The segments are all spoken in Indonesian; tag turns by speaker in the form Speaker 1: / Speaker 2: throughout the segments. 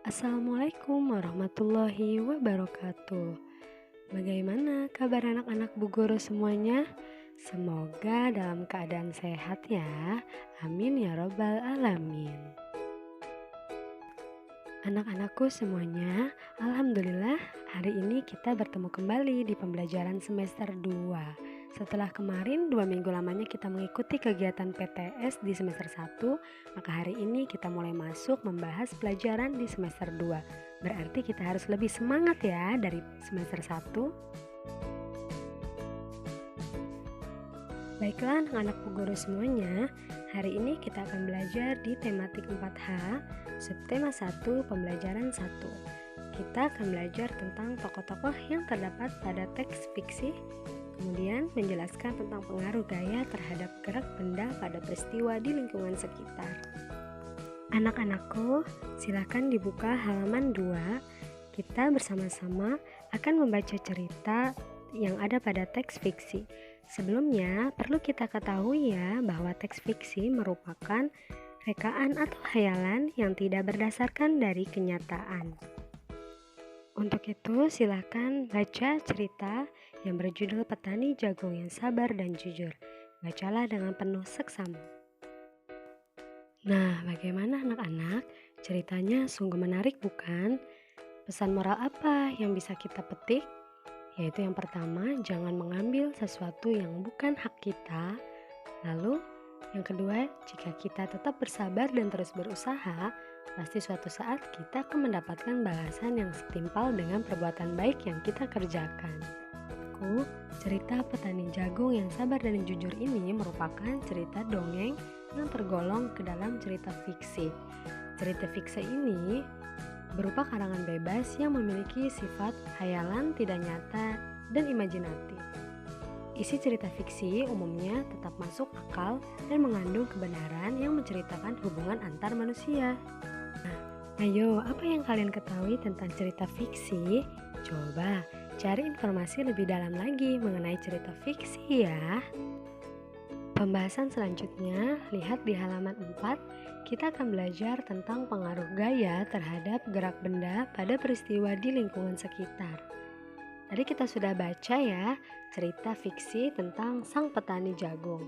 Speaker 1: Assalamualaikum warahmatullahi wabarakatuh. Bagaimana kabar anak-anak Bu Guru semuanya? Semoga dalam keadaan sehat ya. Amin ya robbal alamin. Anak-anakku semuanya, alhamdulillah hari ini kita bertemu kembali di pembelajaran semester 2. Setelah kemarin 2 minggu lamanya kita mengikuti kegiatan PTS di semester 1, maka hari ini kita mulai masuk membahas pelajaran di semester 2. Berarti kita harus lebih semangat ya dari semester 1. Baiklah anak-anak Bu Guru semuanya, hari ini kita akan belajar di tematik 4H, subtema 1, pembelajaran 1. Kita akan belajar tentang tokoh-tokoh yang terdapat pada teks fiksi, kemudian menjelaskan tentang pengaruh gaya terhadap gerak benda pada peristiwa di lingkungan sekitar. Anak-anakku, silakan dibuka halaman 2. Kita bersama-sama akan membaca cerita yang ada pada teks fiksi. Sebelumnya, perlu kita ketahui ya bahwa teks fiksi merupakan rekaan atau khayalan yang tidak berdasarkan dari kenyataan. Untuk itu, silakan baca cerita yang berjudul Petani Jagung yang Sabar dan Jujur. Bacalah dengan penuh seksama. Nah, bagaimana anak-anak? Ceritanya sungguh menarik bukan? Pesan moral apa yang bisa kita petik? Yaitu yang pertama, jangan mengambil sesuatu yang bukan hak kita. Lalu, yang kedua, jika kita tetap bersabar dan terus berusaha, pasti suatu saat kita akan mendapatkan balasan yang setimpal dengan perbuatan baik yang kita kerjakan. Cerita Petani Jagung yang Sabar dan Jujur ini merupakan cerita dongeng yang tergolong ke dalam cerita fiksi. Cerita fiksi ini berupa karangan bebas yang memiliki sifat khayalan tidak nyata dan imajinatif. Isi cerita fiksi umumnya tetap masuk akal dan mengandung kebenaran yang menceritakan hubungan antar manusia. Nah, ayo, apa yang kalian ketahui tentang cerita fiksi? Coba cari informasi lebih dalam lagi mengenai cerita fiksi ya. Pembahasan selanjutnya, lihat di halaman 4, kita akan belajar tentang pengaruh gaya terhadap gerak benda pada peristiwa di lingkungan sekitar. Tadi kita sudah baca ya, cerita fiksi tentang sang petani jagung.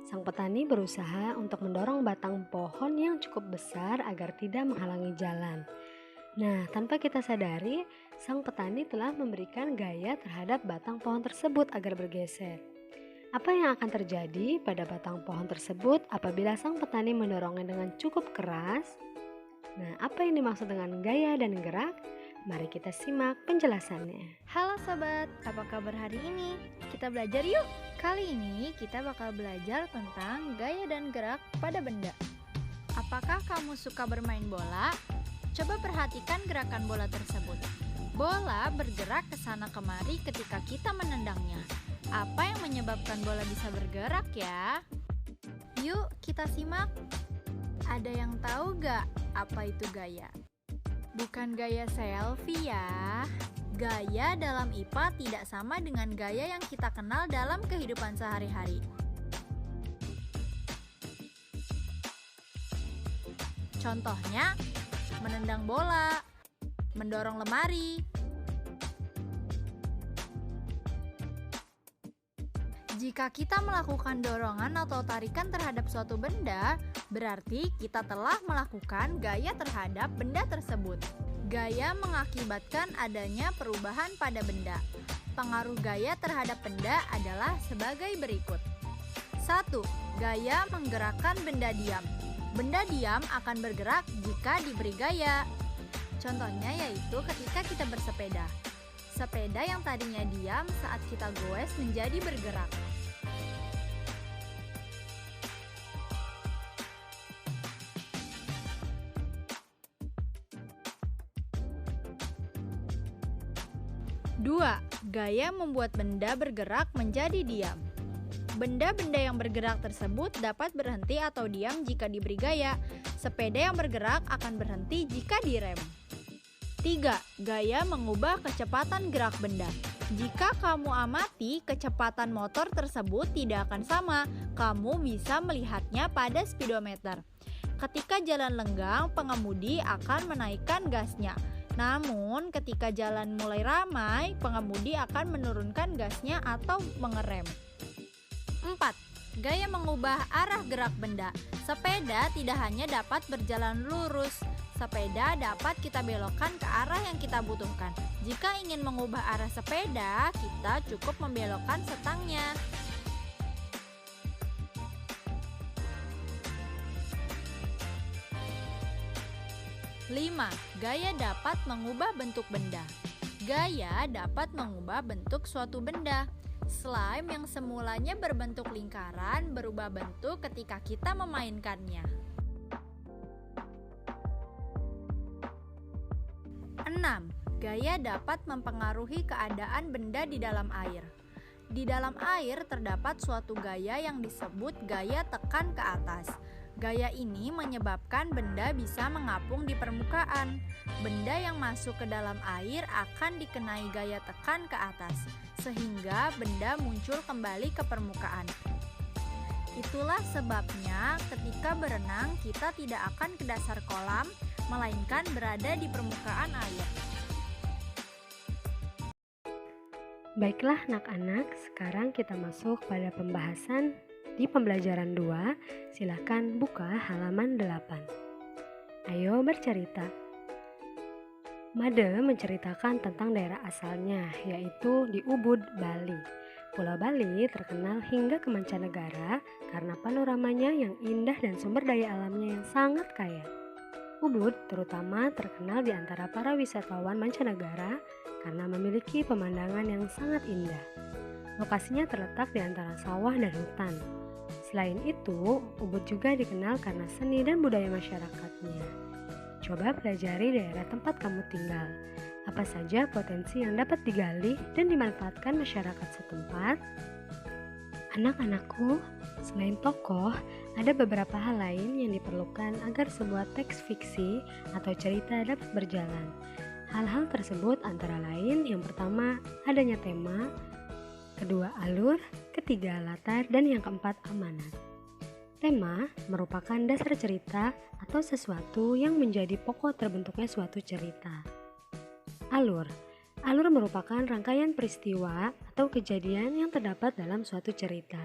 Speaker 1: Sang petani berusaha untuk mendorong batang pohon yang cukup besar agar tidak menghalangi jalan. Nah, tanpa kita sadari, sang petani telah memberikan gaya terhadap batang pohon tersebut agar bergeser. Apa yang akan terjadi pada batang pohon tersebut apabila sang petani mendorongnya dengan cukup keras? Nah, apa yang dimaksud dengan gaya dan gerak? Mari kita simak penjelasannya.
Speaker 2: Halo sobat, apa kabar hari ini? Kita belajar yuk! Kali ini kita bakal belajar tentang gaya dan gerak pada benda. Apakah kamu suka bermain bola? Coba perhatikan gerakan bola tersebut. Bola bergerak ke sana kemari ketika kita menendangnya. Apa yang menyebabkan bola bisa bergerak ya? Yuk kita simak. Ada yang tahu gak apa itu gaya? Bukan gaya selfie ya. Gaya dalam IPA tidak sama dengan gaya yang kita kenal dalam kehidupan sehari-hari. Contohnya, menendang bola, mendorong lemari. Jika kita melakukan dorongan atau tarikan terhadap suatu benda, berarti kita telah melakukan gaya terhadap benda tersebut. Gaya mengakibatkan adanya perubahan pada benda. Pengaruh gaya terhadap benda adalah sebagai berikut. 1. Gaya menggerakkan benda diam. Benda diam akan bergerak jika diberi gaya. Contohnya yaitu ketika kita bersepeda. Sepeda yang tadinya diam saat kita goes menjadi bergerak. Dua, gaya membuat benda bergerak menjadi diam. Benda-benda yang bergerak tersebut dapat berhenti atau diam jika diberi gaya. Sepeda yang bergerak akan berhenti jika direm. 3. Gaya mengubah kecepatan gerak benda. Jika kamu amati, kecepatan motor tersebut tidak akan sama. Kamu bisa melihatnya pada speedometer. Ketika jalan lenggang, pengemudi akan menaikkan gasnya. Namun, ketika jalan mulai ramai, pengemudi akan menurunkan gasnya atau mengerem. 4. Gaya mengubah arah gerak benda. Sepeda tidak hanya dapat berjalan lurus, sepeda dapat kita belokkan ke arah yang kita butuhkan. Jika ingin mengubah arah sepeda, kita cukup membelokkan setangnya. 5. Gaya dapat mengubah bentuk benda. Gaya dapat mengubah bentuk suatu benda. Slime yang semulanya berbentuk lingkaran berubah bentuk ketika kita memainkannya. 6. Gaya dapat mempengaruhi keadaan benda di dalam air. Di dalam air terdapat suatu gaya yang disebut gaya tekan ke atas. Gaya ini menyebabkan benda bisa mengapung di permukaan. Benda yang masuk ke dalam air akan dikenai gaya tekan ke atas, sehingga benda muncul kembali ke permukaan. Itulah sebabnya ketika berenang kita tidak akan ke dasar kolam, melainkan berada di permukaan air.
Speaker 1: Baiklah anak-anak, sekarang kita masuk pada pembahasan di pembelajaran 2. Silakan buka halaman 8. Ayo bercerita. Made menceritakan tentang daerah asalnya, yaitu di Ubud, Bali. Pulau Bali terkenal hingga ke mancanegara karena panoramanya yang indah dan sumber daya alamnya yang sangat kaya. Ubud terutama terkenal di antara para wisatawan mancanegara karena memiliki pemandangan yang sangat indah. Lokasinya terletak di antara sawah dan hutan. Selain itu, Ubud juga dikenal karena seni dan budaya masyarakatnya. Coba pelajari daerah tempat kamu tinggal. Apa saja potensi yang dapat digali dan dimanfaatkan masyarakat setempat? Anak-anakku, selain tokoh, ada beberapa hal lain yang diperlukan agar sebuah teks fiksi atau cerita dapat berjalan. Hal-hal tersebut antara lain yang pertama, adanya tema, kedua alur, ketiga latar, dan yang keempat amanat. Tema merupakan dasar cerita atau sesuatu yang menjadi pokok terbentuknya suatu cerita. Alur merupakan rangkaian peristiwa atau kejadian yang terdapat dalam suatu cerita.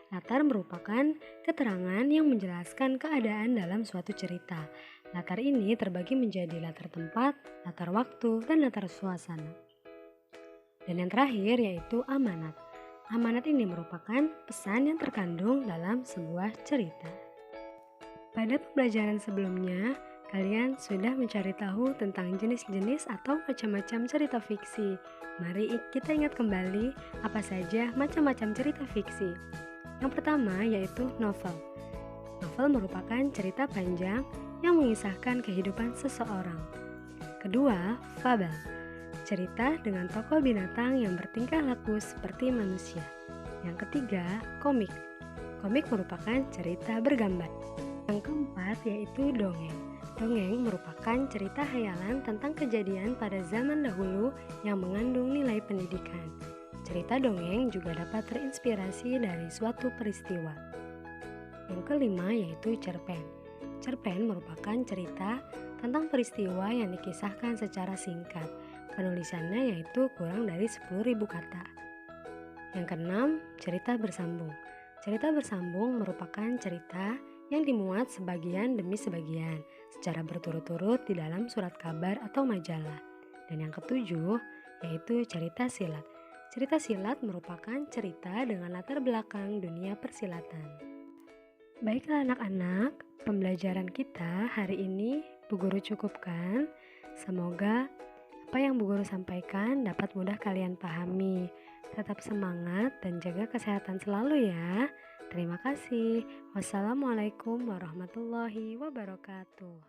Speaker 1: Latar merupakan keterangan yang menjelaskan keadaan dalam suatu cerita. Latar ini terbagi menjadi latar tempat, latar waktu, dan latar suasana. Dan yang terakhir yaitu amanat. Amanat ini merupakan pesan yang terkandung dalam sebuah cerita. Pada pembelajaran sebelumnya, kalian sudah mencari tahu tentang jenis-jenis atau macam-macam cerita fiksi. Mari kita ingat kembali apa saja macam-macam cerita fiksi. Yang pertama yaitu novel. Novel merupakan cerita panjang yang mengisahkan kehidupan seseorang. Kedua, fabel. Cerita dengan tokoh binatang yang bertingkah laku seperti manusia. Yang ketiga, komik. Komik merupakan cerita bergambar. Yang keempat yaitu dongeng. Dongeng merupakan cerita hayalan tentang kejadian pada zaman dahulu yang mengandung nilai pendidikan. Cerita dongeng juga dapat terinspirasi dari suatu peristiwa. Yang kelima yaitu cerpen. Cerpen merupakan cerita tentang peristiwa yang dikisahkan secara singkat. Penulisannya yaitu kurang dari 10.000 kata. Yang keenam, cerita bersambung. Cerita bersambung merupakan cerita yang dimuat sebagian demi sebagian secara berturut-turut di dalam surat kabar atau majalah. Dan yang ketujuh, yaitu cerita silat. Cerita silat merupakan cerita dengan latar belakang dunia persilatan. Baiklah anak-anak, pembelajaran kita hari ini Bu Guru cukupkan. Semoga apa yang Bu Guru sampaikan dapat mudah kalian pahami. Tetap semangat dan jaga kesehatan selalu ya. Terima kasih. Wassalamualaikum warahmatullahi wabarakatuh.